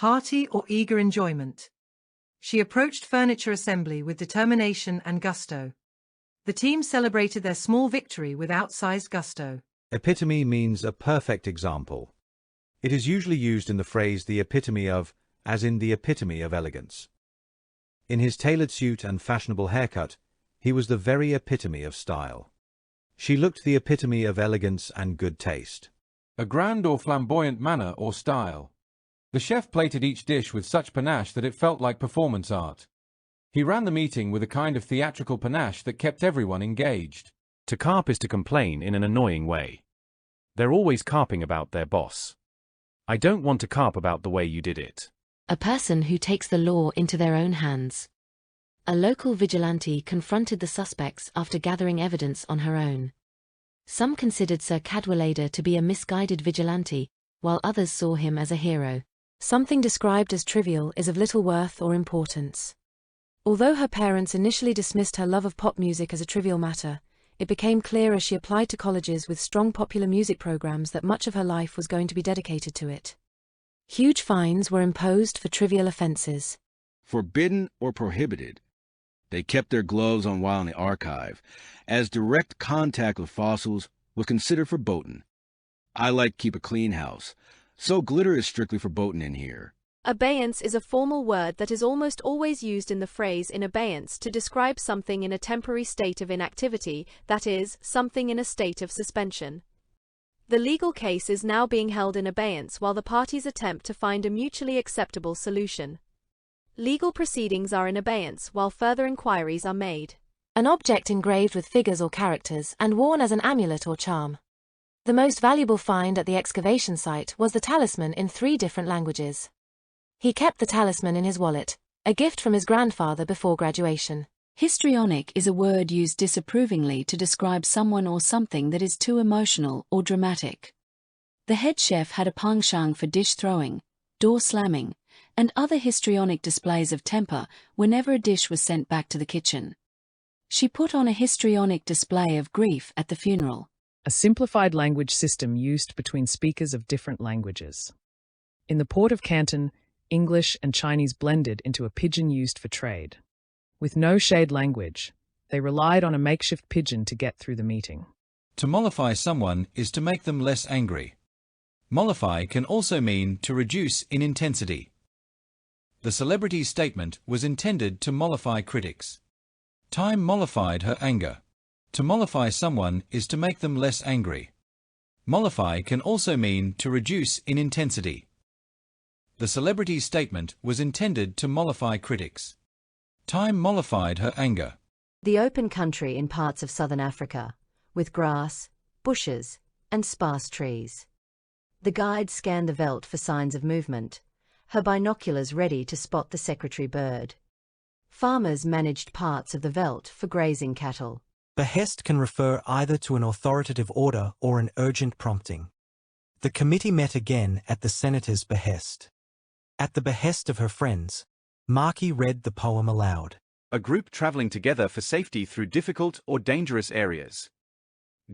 hearty or eager enjoyment. She approached furniture assembly with determination and gusto. The team celebrated their small victory with outsized gusto. Epitome means a perfect example. It is usually used in the phrase the epitome of, as in the epitome of elegance. In his tailored suit and fashionable haircut, he was the very epitome of style. She looked the epitome of elegance and good taste. A grand or flamboyant manner or style. The chef plated each dish with such panache that it felt like performance art. He ran the meeting with a kind of theatrical panache that kept everyone engaged. To carp is to complain in an annoying way. They're always carping about their boss. I don't want to carp about the way you did it. A person who takes the law into their own hands. A local vigilante confronted the suspects after gathering evidence on her own. Some considered Sir Cadwallader to be a misguided vigilante, while others saw him as a hero. Something described as trivial is of little worth or importance. Although her parents initially dismissed her love of pop music as a trivial matter, it became clear as she applied to colleges with strong popular music programs that much of her life was going to be dedicated to it. Huge fines were imposed for trivial offenses. Forbidden or prohibited. They kept their gloves on while in the archive, as direct contact with fossils was considered verboten. I like to keep a clean house, so glitter is strictly verboten in here. Abeyance is a formal word that is almost always used in the phrase in abeyance to describe something in a temporary state of inactivity, that is, something in a state of suspension. The legal case is now being held in abeyance while the parties attempt to find a mutually acceptable solution. Legal proceedings are in abeyance while further inquiries are made. An object engraved with figures or characters and worn as an amulet or charm. The most valuable find at the excavation site was the talisman in 3 different languages. He kept the talisman in his wallet, a gift from his grandfather before graduation. Histrionic is a word used disapprovingly to describe someone or something that is too emotional or dramatic. The head chef had a penchant for dish throwing, door slamming, and other histrionic displays of temper whenever a dish was sent back to the kitchen. She put on a histrionic display of grief at the funeral. A simplified language system used between speakers of different languages. In the port of Canton, English and Chinese blended into a pidgin used for trade. With no shade language, they relied on a makeshift pidgin to get through the meeting. To mollify someone is to make them less angry. Mollify can also mean to reduce in intensity. The celebrity's statement was intended to mollify critics. Time mollified her anger. To mollify someone is to make them less angry. Mollify can also mean to reduce in intensity. The celebrity's statement was intended to mollify critics. Time mollified her anger. The open country in parts of southern Africa, with grass, bushes, and sparse trees. The guide scanned the veldt for signs of movement, her binoculars ready to spot the secretary bird. Farmers managed parts of the veldt for grazing cattle. Behest can refer either to an authoritative order or an urgent prompting. The committee met again at the senator's behest. At the behest of her friends, Markey read the poem aloud. A group traveling together for safety through difficult or dangerous areas.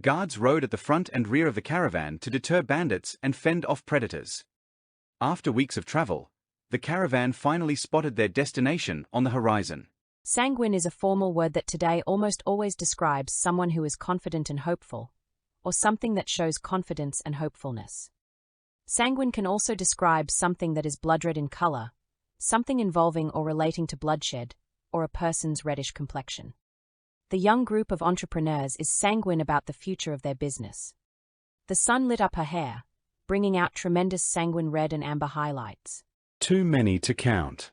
Guards rode at the front and rear of the caravan to deter bandits and fend off predators. After weeks of travel, the caravan finally spotted their destination on the horizon. Sanguine is a formal word that today almost always describes someone who is confident and hopeful, or something that shows confidence and hopefulness. Sanguine can also describe something that is blood-red in color, something involving or relating to bloodshed, or a person's reddish complexion. The young group of entrepreneurs is sanguine about the future of their business. The sun lit up her hair, bringing out tremendous sanguine red and amber highlights. Too many to count.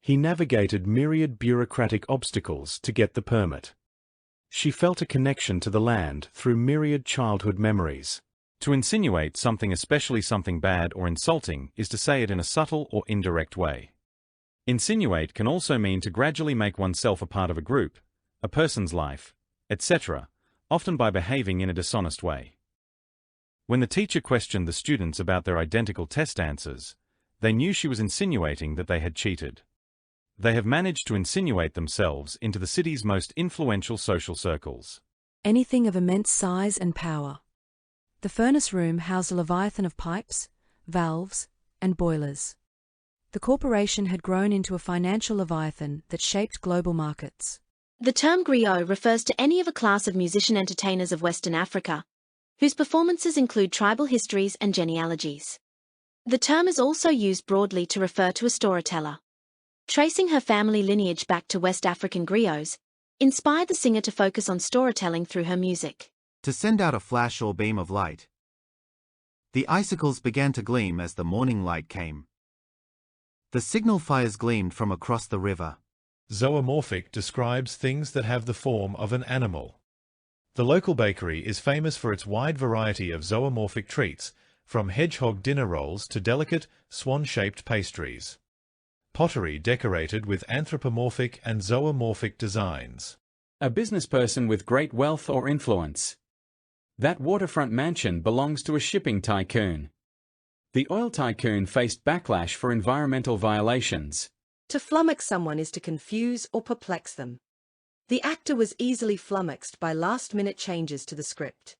He navigated myriad bureaucratic obstacles to get the permit. She felt a connection to the land through myriad childhood memories. To insinuate something, especially something bad or insulting, is to say it in a subtle or indirect way. Insinuate can also mean to gradually make oneself a part of a group, a person's life, etc., often by behaving in a dishonest way. When the teacher questioned the students about their identical test answers, they knew she was insinuating that they had cheated. They have managed to insinuate themselves into the city's most influential social circles. Anything of immense size and power. The furnace room housed a leviathan of pipes, valves, and boilers. The corporation had grown into a financial leviathan that shaped global markets. The term griot refers to any of a class of musician entertainers of Western Africa, whose performances include tribal histories and genealogies. The term is also used broadly to refer to a storyteller. Tracing her family lineage back to West African griots inspired the singer to focus on storytelling through her music. To send out a flash or beam of light. The icicles began to gleam as the morning light came. The signal fires gleamed from across the river. Zoomorphic describes things that have the form of an animal. The local bakery is famous for its wide variety of zoomorphic treats, from hedgehog dinner rolls to delicate, swan-shaped pastries. Pottery decorated with anthropomorphic and zoomorphic designs. A businessperson with great wealth or influence. That waterfront mansion belongs to a shipping tycoon. The oil tycoon faced backlash for environmental violations. To flummox someone is to confuse or perplex them. The actor was easily flummoxed by last-minute changes to the script.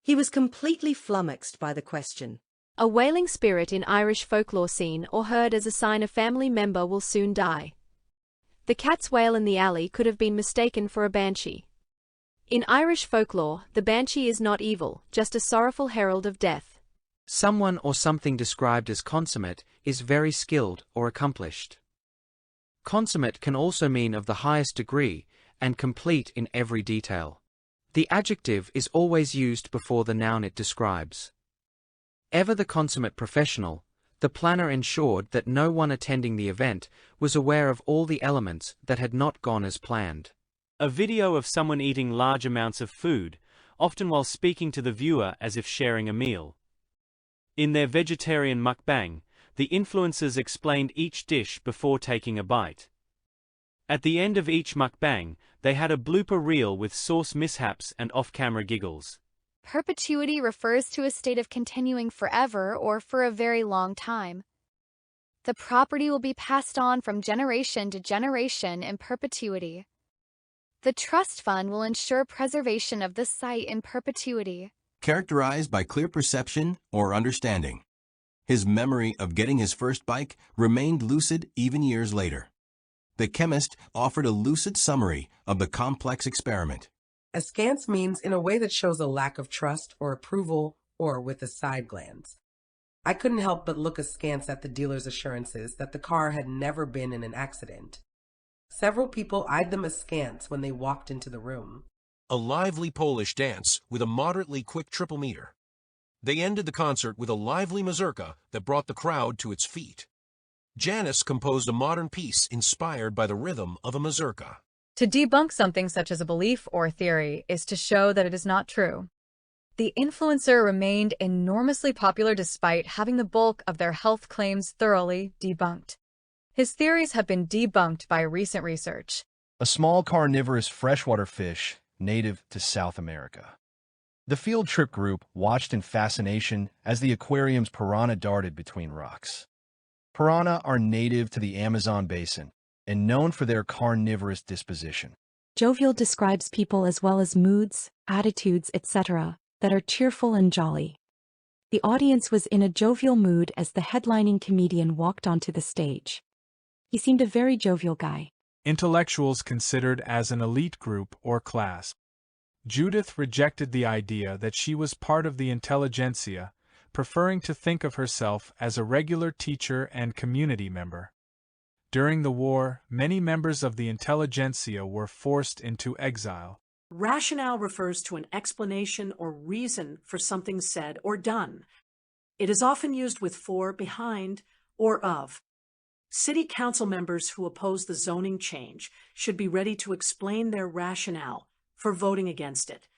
He was completely flummoxed by the question. A wailing spirit in Irish folklore seen or heard as a sign a family member will soon die. The cat's wail in the alley could have been mistaken for a banshee. In Irish folklore, the banshee is not evil, just a sorrowful herald of death. Someone or something described as consummate is very skilled or accomplished. Consummate can also mean of the highest degree and complete in every detail. The adjective is always used before the noun it describes. Ever the consummate professional, the planner ensured that no one attending the event was aware of all the elements that had not gone as planned. A video of someone eating large amounts of food, often while speaking to the viewer as if sharing a meal. In their vegetarian mukbang, the influencers explained each dish before taking a bite. At the end of each mukbang, they had a blooper reel with sauce mishaps and off-camera giggles. Perpetuity refers to a state of continuing forever or for a very long time. The property will be passed on from generation to generation in perpetuity. The trust fund will ensure preservation of the site in perpetuity. Characterized by clear perception or understanding. His memory of getting his first bike remained lucid even years later. The chemist offered a lucid summary of the complex experiment. Askance means in a way that shows a lack of trust or approval or with a side glance. I couldn't help but look askance at the dealer's assurances that the car had never been in an accident. Several people eyed them askance when they walked into the room. A lively Polish dance with a moderately quick triple meter. They ended the concert with a lively mazurka that brought the crowd to its feet. Janis composed a modern piece inspired by the rhythm of a mazurka. To debunk something such as a belief or theory is to show that it is not true. The influencer remained enormously popular despite having the bulk of their health claims thoroughly debunked. His theories have been debunked by recent research. A small carnivorous freshwater fish native to South America. The field trip group watched in fascination as the aquarium's piranha darted between rocks. Piranha are native to the Amazon basin and known for their carnivorous disposition. Jovial describes people as well as moods, attitudes, etc., that are cheerful and jolly. The audience was in a jovial mood as the headlining comedian walked onto the stage. He seemed a very jovial guy. Intellectuals considered as an elite group or class. Judith rejected the idea that she was part of the intelligentsia, preferring to think of herself as a regular teacher and community member. During the war, many members of the intelligentsia were forced into exile. Rationale refers to an explanation or reason for something said or done. It is often used with for, behind, or of. City council members who oppose the zoning change should be ready to explain their rationale for voting against it.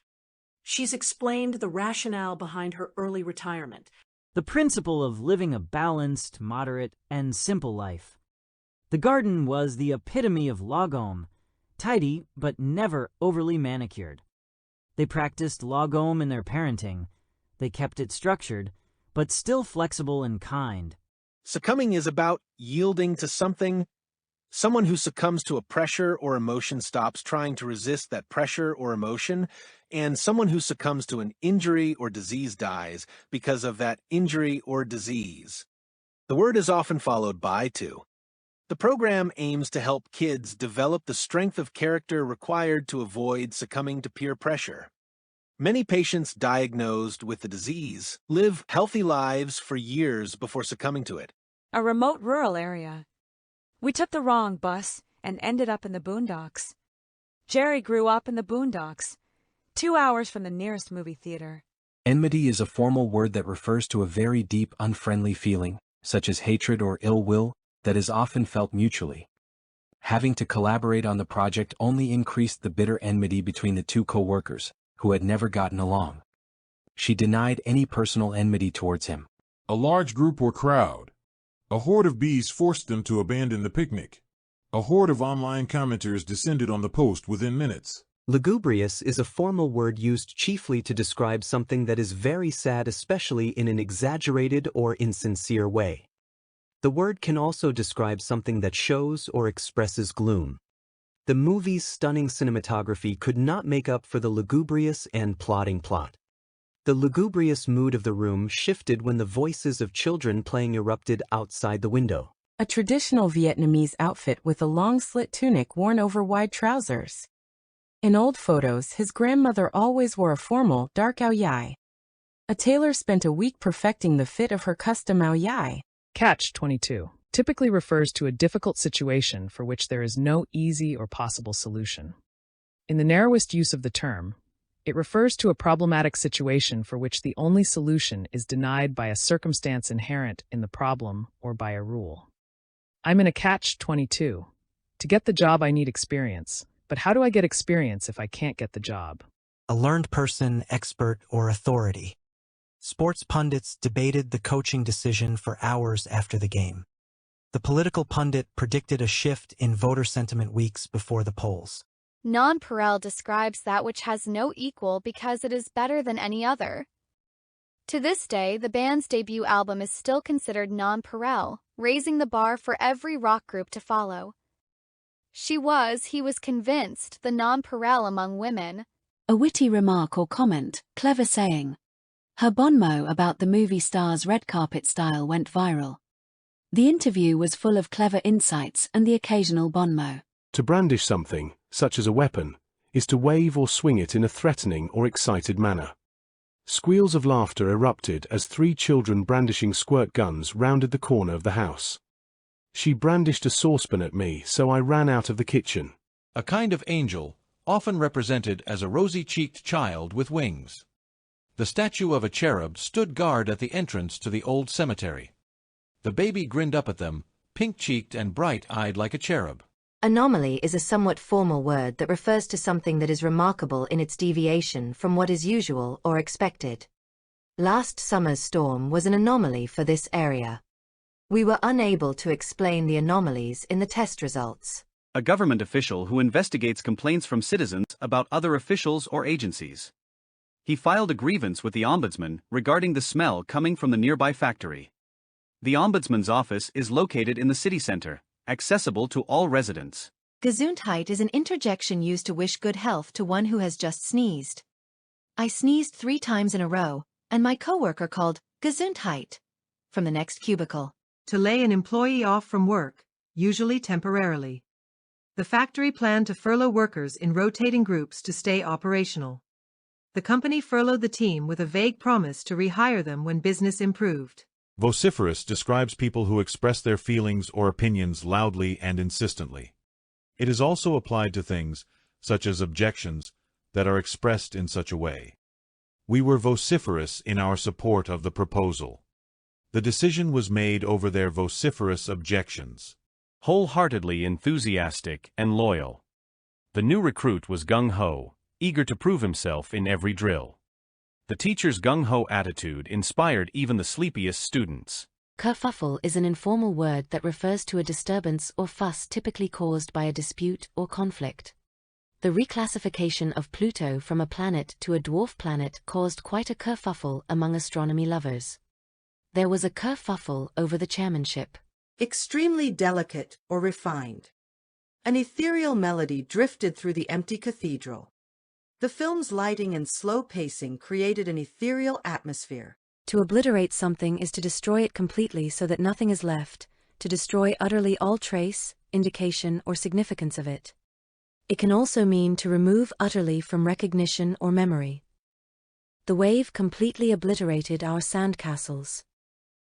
She's explained the rationale behind her early retirement. The principle of living a balanced, moderate, and simple life. The garden was the epitome of logom, tidy but never overly manicured. They practiced logom in their parenting. They kept it structured, but still flexible and kind. Succumbing is about yielding to something. Someone who succumbs to a pressure or emotion stops trying to resist that pressure or emotion, and someone who succumbs to an injury or disease dies because of that injury or disease. The word is often followed by to. The program aims to help kids develop the strength of character required to avoid succumbing to peer pressure. Many patients diagnosed with the disease live healthy lives for years before succumbing to it. A remote rural area. We took the wrong bus and ended up in the boondocks. Jerry grew up in the boondocks, 2 hours from the nearest movie theater. Enmity is a formal word that refers to a very deep, unfriendly feeling, such as hatred or ill will, that is often felt mutually. Having to collaborate on the project only increased the bitter enmity between the two co-workers, who had never gotten along. She denied any personal enmity towards him. A large group or crowd. A horde of bees forced them to abandon the picnic. A horde of online commenters descended on the post within minutes. Lugubrious is a formal word used chiefly to describe something that is very sad, especially in an exaggerated or insincere way. The word can also describe something that shows or expresses gloom. The movie's stunning cinematography could not make up for the lugubrious and plodding plot. The lugubrious mood of the room shifted when the voices of children playing erupted outside the window. A traditional Vietnamese outfit with a long slit tunic worn over wide trousers. In old photos, his grandmother always wore a formal, dark ao dai. A tailor spent a week perfecting the fit of her custom ao dai. Catch-22 typically refers to a difficult situation for which there is no easy or possible solution. In the narrowest use of the term, it refers to a problematic situation for which the only solution is denied by a circumstance inherent in the problem or by a rule. I'm in a catch-22. To get the job, I need experience. But how do I get experience if I can't get the job? A learned person, expert, or authority. Sports pundits debated the coaching decision for hours after the game. The political pundit predicted a shift in voter sentiment weeks before the polls. Nonpareil describes that which has no equal because it is better than any other. To this day, the band's debut album is still considered nonpareil, raising the bar for every rock group to follow. He was convinced, the nonpareil among women. A witty remark or comment, clever saying. Her bon mot about the movie star's red carpet style went viral. The interview was full of clever insights and the occasional bon mot. To brandish something, such as a weapon, is to wave or swing it in a threatening or excited manner. Squeals of laughter erupted as 3 children brandishing squirt guns rounded the corner of the house. She brandished a saucepan at me, so I ran out of the kitchen. A kind of angel, often represented as a rosy-cheeked child with wings. The statue of a cherub stood guard at the entrance to the old cemetery. The baby grinned up at them, pink-cheeked and bright-eyed like a cherub. Anomaly is a somewhat formal word that refers to something that is remarkable in its deviation from what is usual or expected. Last summer's storm was an anomaly for this area. We were unable to explain the anomalies in the test results. A government official who investigates complaints from citizens about other officials or agencies. He filed a grievance with the ombudsman regarding the smell coming from the nearby factory. The ombudsman's office is located in the city center, accessible to all residents. Gesundheit is an interjection used to wish good health to one who has just sneezed. I sneezed 3 times in a row, and my coworker called Gesundheit from the next cubicle. To lay an employee off from work, usually temporarily. The factory planned to furlough workers in rotating groups to stay operational. The company furloughed the team with a vague promise to rehire them when business improved. Vociferous describes people who express their feelings or opinions loudly and insistently. It is also applied to things, such as objections, that are expressed in such a way. We were vociferous in our support of the proposal. The decision was made over their vociferous objections. Wholeheartedly enthusiastic and loyal. The new recruit was gung-ho, eager to prove himself in every drill. The teacher's gung-ho attitude inspired even the sleepiest students. Kerfuffle is an informal word that refers to a disturbance or fuss typically caused by a dispute or conflict. The reclassification of Pluto from a planet to a dwarf planet caused quite a kerfuffle among astronomy lovers. There was a kerfuffle over the chairmanship. Extremely delicate or refined. An ethereal melody drifted through the empty cathedral. The film's lighting and slow pacing created an ethereal atmosphere. To obliterate something is to destroy it completely so that nothing is left, to destroy utterly all trace, indication, or significance of it. It can also mean to remove utterly from recognition or memory. The wave completely obliterated our sandcastles.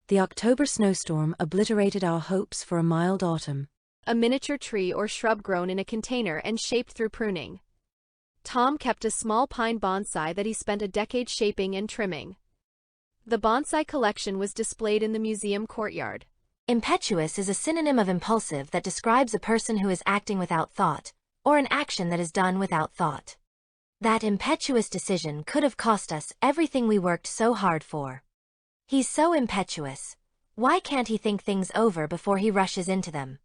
The October snowstorm obliterated our hopes for a mild autumn. A miniature tree or shrub grown in a container and shaped through pruning. Tom kept a small pine bonsai that he spent a decade shaping and trimming. The bonsai collection was displayed in the museum courtyard. Impetuous is a synonym of impulsive that describes a person who is acting without thought, or an action that is done without thought. That impetuous decision could have cost us everything we worked so hard for. He's so impetuous. Why can't he think things over before he rushes into them?